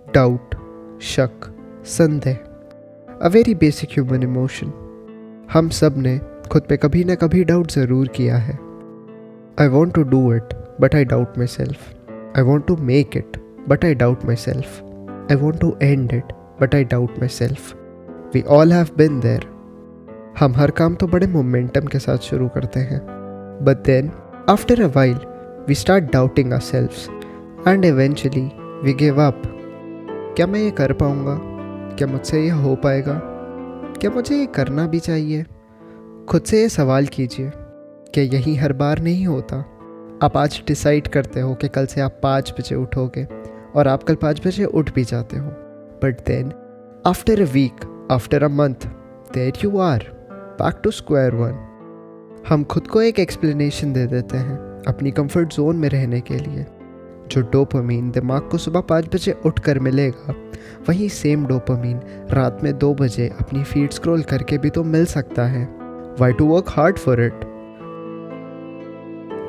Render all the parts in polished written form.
Doubt, शक, संदेह, a very basic human emotion. हम सब ने खुद पे कभी ना कभी डाउट ज़रूर किया है। I want to do it but I doubt myself. I want to make it but I doubt myself. I want to end it but I doubt myself. We all have been there. हम हर काम तो बड़े momentum के साथ शुरू करते हैं, but then after a while we start doubting ourselves and eventually we give up. क्या मैं ये कर पाऊँगा? क्या मुझसे ये हो पाएगा? क्या मुझे ये करना भी चाहिए? खुद से ये सवाल कीजिए, क्या यही हर बार नहीं होता? आप आज डिसाइड करते हो कि कल से आप 5 बजे उठोगे और आप कल 5 बजे उठ भी जाते हो, but then after a week, after a month, there you are back to square one. हम खुद को एक एक्सप्लेनेशन दे देते हैं अपनी कंफर्ट जोन में रहने के लिए। जो डोपामीन दिमाग को सुबह 5 बजे उठकर मिलेगा, वही सेम डोपामीन रात में 2 बजे अपनी फीड स्क्रॉल करके भी तो मिल सकता है। Why to work hard for it?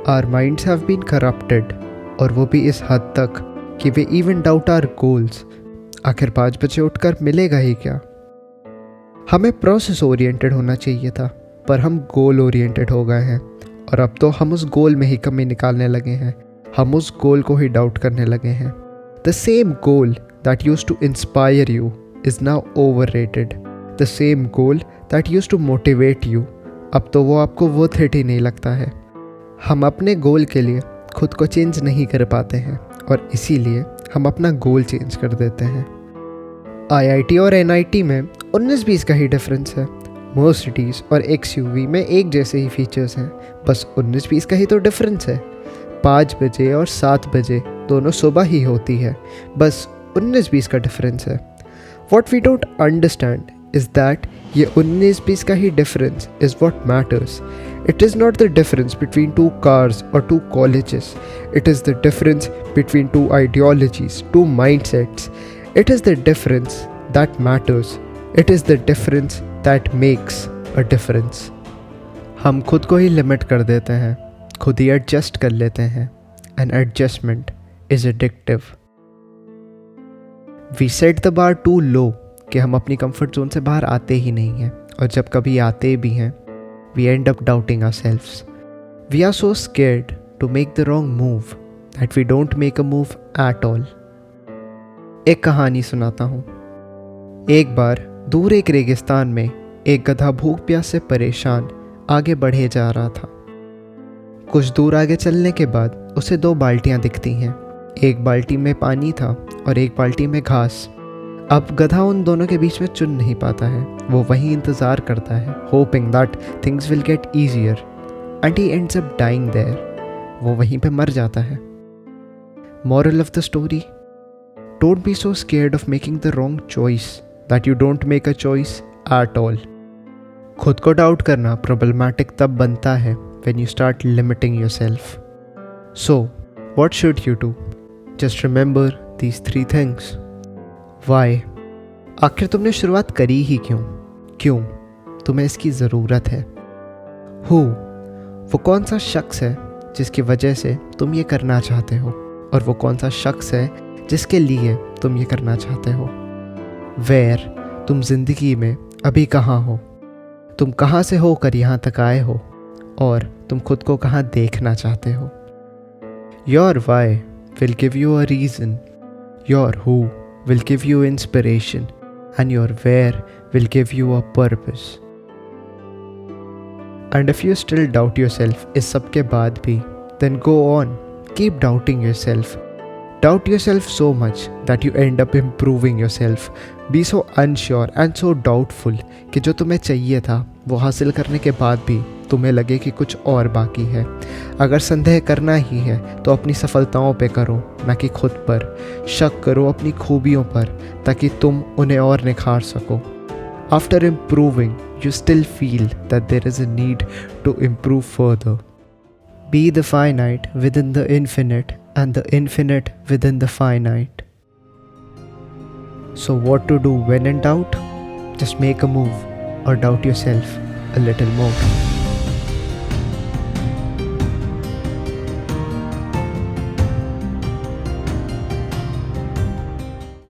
Our minds have been corrupted, और वो भी इस हद तक कि वे even doubt our goals। आखिर 5 बजे उठकर मिलेगा ही क्या? हमें प्रोसेस ओरिएंटेड होना चाहिए था, पर हम गोल ओरिएंटेड हो गए हैं, और अब तो हम उस गोल में ही कमी निकालने लगे हैं। हम उस गोल को ही डाउट करने लगे हैं। The same goal that used to inspire you is now overrated. The same goal that used to motivate you, अब तो वो आपको worth it ही नहीं लगता है। हम अपने गोल के लिए खुद को चेंज नहीं कर पाते हैं, और इसीलिए हम अपना गोल चेंज कर देते हैं। IIT और NIT में 19-20 का ही डिफरेंस है। मर्सिडीज और XUV में एक जैसे ही फीचर्स हैं, बस 19-20 का ही तो डिफरेंस है। 5 बजे और 7 बजे दोनों सुबह ही होती है, बस 19-20 का डिफरेंस है। What we don't understand is that ये 19-20 का ही difference is what matters. It is not the difference between 2 cars और 2 colleges. It is the difference between 2 ideologies, 2 mindsets. It is the difference that matters. It is the difference that makes a difference. हम खुद को ही limit कर देते हैं, खुद ही adjust कर लेते हैं, and adjustment is addictive. We set the bar too low कि हम अपनी कंफर्ट जोन से बाहर आते ही नहीं हैं, और जब कभी आते भी हैं we end up doubting ourselves. We are so scared to make the wrong move that we don't make a move at all. एक कहानी सुनाता हूँ। एक बार दूर एक रेगिस्तान में एक गधा भूख प्यास से परेशान आगे बढ़े जा रहा था। कुछ दूर आगे चलने के बाद उसे 2 बाल्टियां दिखती हैं। एक बाल्टी में पानी था और एक बाल्टी में घास। अब गधा उन दोनों के बीच में चुन नहीं पाता है। वो वहीं इंतज़ार करता है, hoping that things will get easier, and he ends up dying there. वो वहीं पे मर जाता है। Moral of the story, don't be so scared of making the wrong choice that you don't make a choice at all. खुद को doubt करना problematic तब बनता है when you start limiting yourself. So, what should you do? Just remember these 3 things. Why? आखिर तुमने शुरुआत करी ही क्यों? क्यों? तुम्हें इसकी ज़रूरत है। Who? वो कौन सा शख्स है जिसकी वजह से तुम ये करना चाहते हो, और वो कौन सा शख्स है जिसके लिए तुम ये करना चाहते हो? Where? तुम ज़िंदगी में अभी कहाँ हो? तुम कहाँ से होकर यहाँ तक आए हो, और तुम खुद को कहाँ देखना चाहते हो? Your why will give you a reason, your who will give you inspiration, and your where will give you a purpose. And if you still doubt yourself इस सब के बाद भी, then go on, keep doubting yourself. Doubt yourself so much that you end up improving yourself. Be so unsure and so doubtful कि जो तुम्हें चाहिए था वो हासिल करने के बाद भी तुम्हें लगे कि कुछ और बाकी है। अगर संदेह करना ही है तो अपनी सफलताओं पे करो, ना कि खुद पर। शक करो अपनी खूबियों पर, ताकि तुम उन्हें और निखार सको। After improving, you still feel that there is a need to improve further. Be the finite within the infinite, and the infinite within the finite. So what to do when in doubt? Just make a move, or doubt yourself a little more.